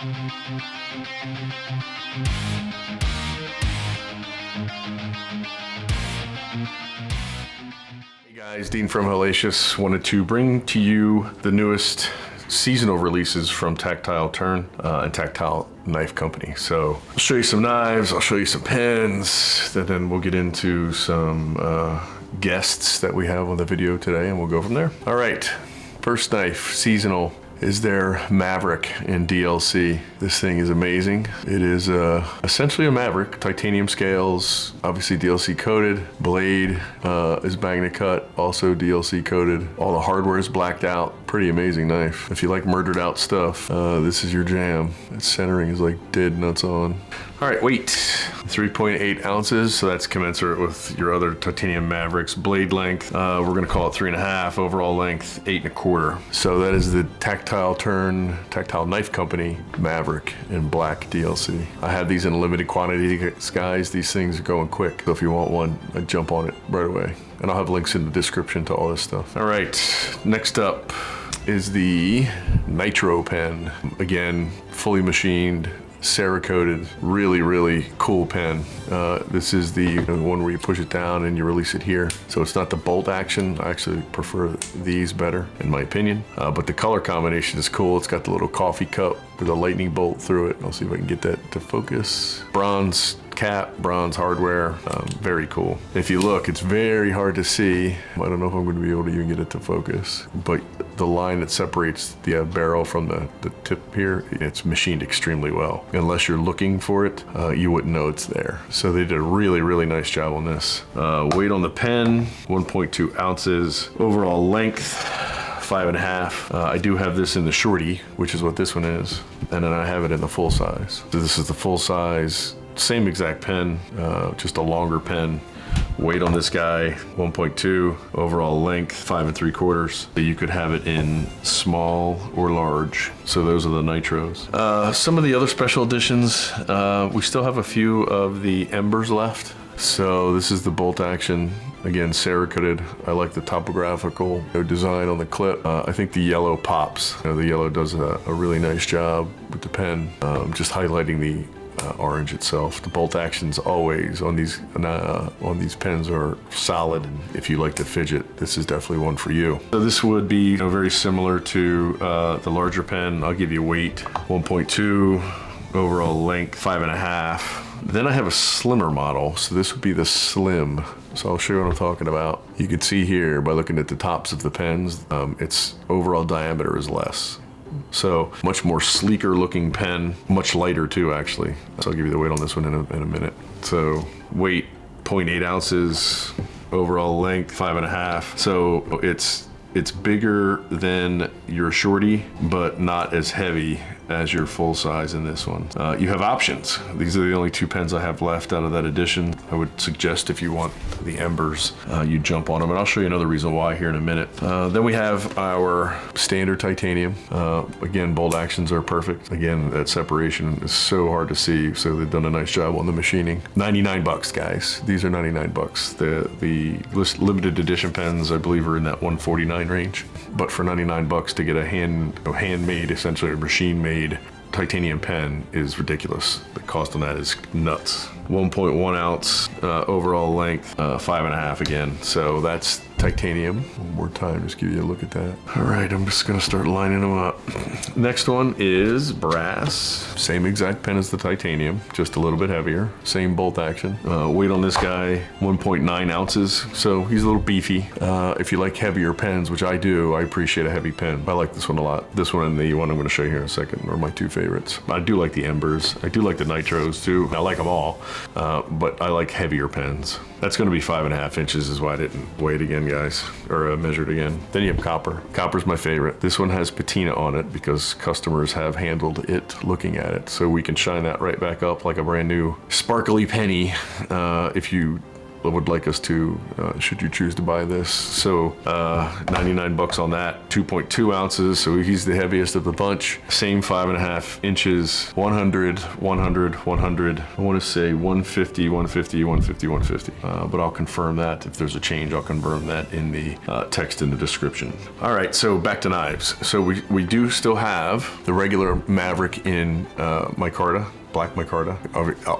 Hey guys, Dean from Hellacious wanted to bring to you the newest seasonal releases from Tactile Turn and Tactile Knife Company. So I'll show you some knives, I'll show you some pens, and then we'll get into some guests that we have on the video today, and we'll go from there. All right, first knife, seasonal, is their Maverick in DLC. This thing is amazing. It is essentially a Maverick, titanium scales, obviously DLC coated. Blade is magnet cut, also DLC coated. All the hardware is blacked out. Pretty amazing knife. If you like murdered out stuff, this is your jam. Its centering is like dead nuts on. All right, weight, 3.8 ounces, so that's commensurate with your other titanium Mavericks. Blade length, we're gonna call it 3.5. Overall length, 8.25. So that is the Tactile Turn, Tactile Knife Company Maverick in black DLC. I have these in a limited quantity, guys. These things are going quick. So if you want one, I'd jump on it right away. And I'll have links in the description to all this stuff. All right, next up is the Nitro pen. Again, fully machined, Cerakoted, really cool pen. This is the one where you push it down and you release it here. So it's not the bolt action. I actually prefer these better, in my opinion. But the color combination is cool. It's got the little coffee cup with a lightning bolt through it. I'll see if I can get that to focus. Bronze cap, bronze hardware, very cool. If you look, it's very hard to see. I don't know if I'm going to be able to even get it to focus, but the line that separates the barrel from the tip here, it's machined extremely well. Unless you're looking for it, you wouldn't know it's there. So they did a really nice job on this. Weight on the pen, 1.2 ounces. Overall length, 5.5. I do have this in the shorty, which is what this one is, and then I have it in the full size. So this is the full size, same exact pen, just a longer pen. Weight on this guy, 1.2. Overall length, 5.75. You could have it in small or large. So those are the Nitros. Some of the other special editions, we still have a few of the Embers left. So this is the bolt action. Again, Cerakoted. I like the topographical design on the clip. I think the yellow pops. The yellow does a really nice job with the pen, just highlighting the orange itself. The bolt actions always on these pens are solid. If you like to fidget, this is definitely one for you. So this would be very similar to the larger pen. I'll give you weight, 1.2. Overall length, 5.5. Then I have a slimmer model, so this would be the slim. So I'll show you what I'm talking about. You can see here by looking at the tops of the pens, its overall diameter is less. So much more sleeker looking pen, much lighter too actually. So I'll give you the weight on this one in a minute. So weight, 0.8 ounces, overall length, 5.5. So it's bigger than your shorty, but not as heavy as your full size in this one. You have options. These are the only two pens I have left out of that edition. I would suggest if you want the Embers, you jump on them, and I'll show you another reason why here in a minute. Then we have our standard titanium. Again, bolt actions are perfect. Again, that separation is so hard to see, so they've done a nice job on the machining. 99 bucks, guys. These are 99 bucks. The limited edition pens, I believe, are in that 149 range. But for 99 bucks to get a handmade, essentially a machine-made titanium pen is ridiculous. The cost on that is nuts. 1.1 ounce overall length, 5.5 again. So that's titanium. One more time, just give you a look at that. All right, I'm just gonna start lining them up. Next one is brass. Same exact pen as the titanium, just a little bit heavier. Same bolt action. Weight on this guy, 1.9 ounces. So he's a little beefy. If you like heavier pens, which I do, I appreciate a heavy pen. I like this one a lot. This one and the one I'm gonna show you here in a second are my two favorites. I do like the Embers. I do like the Nitros too. I like them all, but I like heavier pens. That's gonna be 5.5 inches is why I didn't weigh it again, guys, or measured again. Then you have copper. Copper's my favorite. This one has patina on it because customers have handled it looking at it. So we can shine that right back up like a brand new sparkly penny. If you would like us to, should you choose to buy this. So 99 bucks on that, 2.2 ounces. So he's the heaviest of the bunch. Same 5.5 inches, 100, 100, 100. I want to say 150, 150, 150, 150. But I'll confirm that. If there's a change, I'll confirm that in the text in the description. All right, so back to knives. So we do still have the regular Maverick in micarta, black micarta.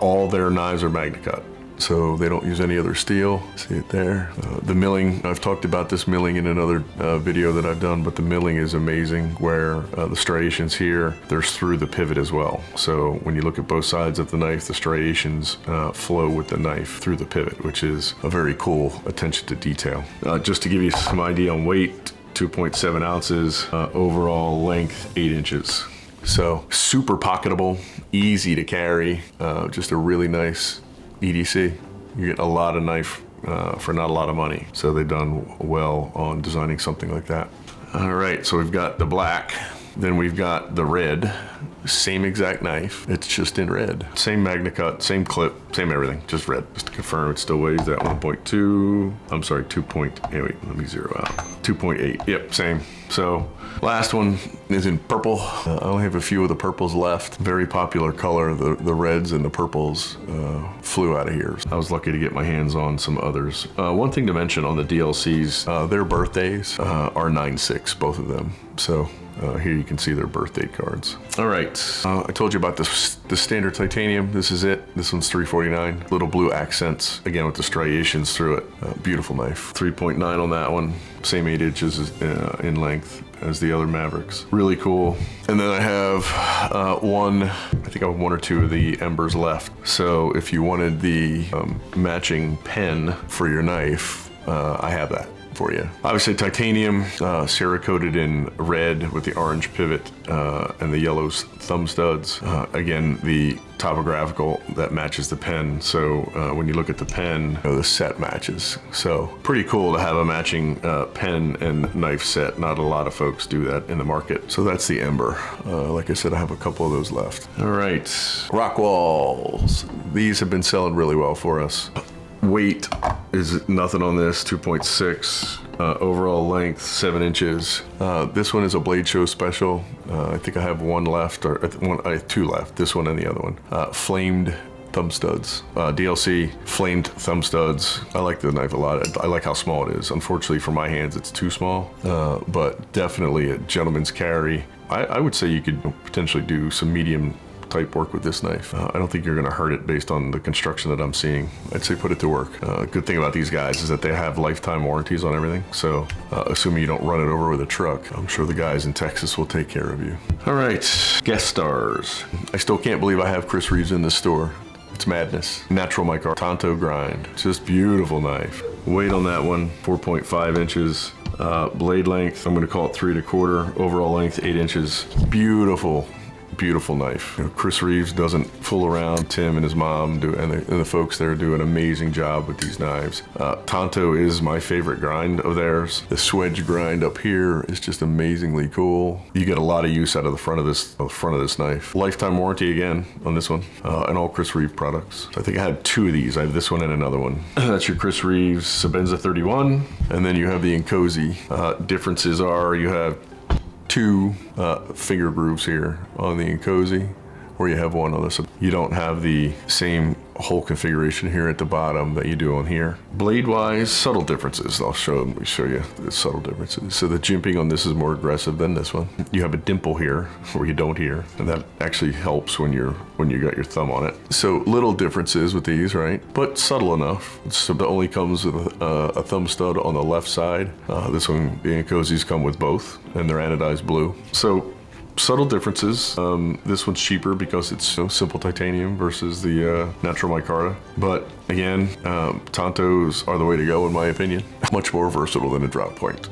All their knives are MagnaCut, so they don't use any other steel. See it there. The milling, I've talked about this milling in another video that I've done, but the milling is amazing where the striations here, there's through the pivot as well. So when you look at both sides of the knife, the striations flow with the knife through the pivot, which is a very cool attention to detail. Just to give you some idea on weight, 2.7 ounces, overall length 8 inches. So super pocketable, easy to carry, just a really nice EDC. You get a lot of knife for not a lot of money. So they've done well on designing something like that. All right, so we've got the black, then we've got the red, same exact knife, it's just in red. Same MagnaCut, same clip, same everything, just red. Just to confirm, it still weighs that 1.2, I'm sorry, 2. Hey, wait, let me zero out. 2.8, yep, same. So last one is in purple. I only have a few of the purples left. Very popular color. The reds and the purples flew out of here. I was lucky to get my hands on some others. One thing to mention on the DLCs, their birthdays are 9/6, both of them. So here you can see their birthday cards. All right, I told you about the standard titanium. This is it. This one's $349. Little blue accents, again with the striations through it. Beautiful knife. 3.9 on that one. Same 8 inches in length as the other Mavericks. Really cool. And then I have I think I have 1 or 2 of the embers left. So if you wanted the matching pen for your knife, I have that for you. Obviously titanium, Cerakoted in red with the orange pivot and the yellow thumb studs. Again, the topographical that matches the pen. So when you look at the pen, the set matches. So pretty cool to have a matching pen and knife set. Not a lot of folks do that in the market. So that's the Ember. Like I said, I have a couple of those left. All right, Rockwalls. These have been selling really well for us. Weight is nothing on this, 2.6. Overall length, 7 inches. This one is a Blade Show special. I think I have 1 left, or I have 2 left, this one and the other one. Flamed thumb studs. DLC, flamed thumb studs. I like the knife a lot. I like how small it is. Unfortunately for my hands, it's too small, but definitely a gentleman's carry. I would say you could potentially do some medium type work with this knife. I don't think you're gonna hurt it based on the construction that I'm seeing. I'd say put it to work. Good thing about these guys is that they have lifetime warranties on everything. So assuming you don't run it over with a truck, I'm sure the guys in Texas will take care of you. All right, guest stars. I still can't believe I have Chris Reeves in this store. It's madness. Natural micarta, Tonto grind. Just beautiful knife. Weight on that one, 4.5 inches. Blade length, I'm gonna call it 3 1/4. Overall length, 8 inches. Beautiful. Beautiful knife. Chris Reeves doesn't fool around. Tim and his mom do, and the folks there do an amazing job with these knives. Tonto is my favorite grind of theirs. The swedge grind up here is just amazingly cool. You get a lot of use out of the front of this knife. Lifetime warranty again on this one, and all Chris Reeves products. So I think I had 2 of these. I have this one and another one. That's your Chris Reeves Sabenza 31, and then you have the Inkosi. Differences are you have 2 finger grooves here on the Inkosi, where you have 1 on this. You don't have the same hole configuration here at the bottom that you do on here. Blade wise, subtle differences. I'll show you the subtle differences. So the jimping on this is more aggressive than this one. You have a dimple here where you don't here, and that actually helps when you got your thumb on it. So little differences with these, right? But subtle enough. So it only comes with a thumb stud on the left side. This one, the Inkosis come with both, and they're anodized blue. So subtle differences. This one's cheaper because it's simple titanium versus the natural micarta. But again, Tontos are the way to go in my opinion. Much more versatile than a drop point,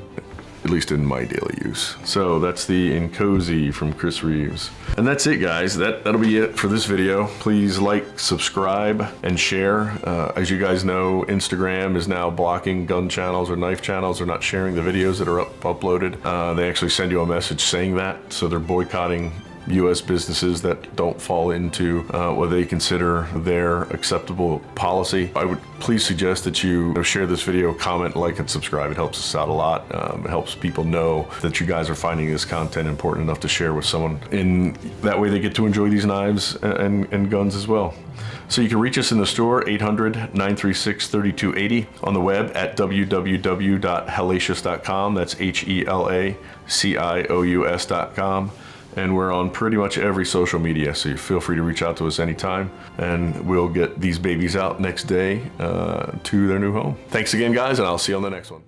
at least in my daily use. So that's the Inkosi from Chris Reeves. And that's it, guys. That'll be it for this video. Please like, subscribe, and share. As you guys know, Instagram is now blocking gun channels or knife channels. They're not sharing the videos that are uploaded. They actually send you a message saying that, so they're boycotting U.S. businesses that don't fall into what they consider their acceptable policy. I would please suggest that you share this video, comment, like, and subscribe. It helps us out a lot. It helps people know that you guys are finding this content important enough to share with someone. In that way, they get to enjoy these knives and guns as well. So you can reach us in the store, 800-936-3280, on the web at www.hellacious.com. That's HELACIOUS.com. And we're on pretty much every social media, so you feel free to reach out to us anytime, and we'll get these babies out next day to their new home. Thanks again, guys, and I'll see you on the next one.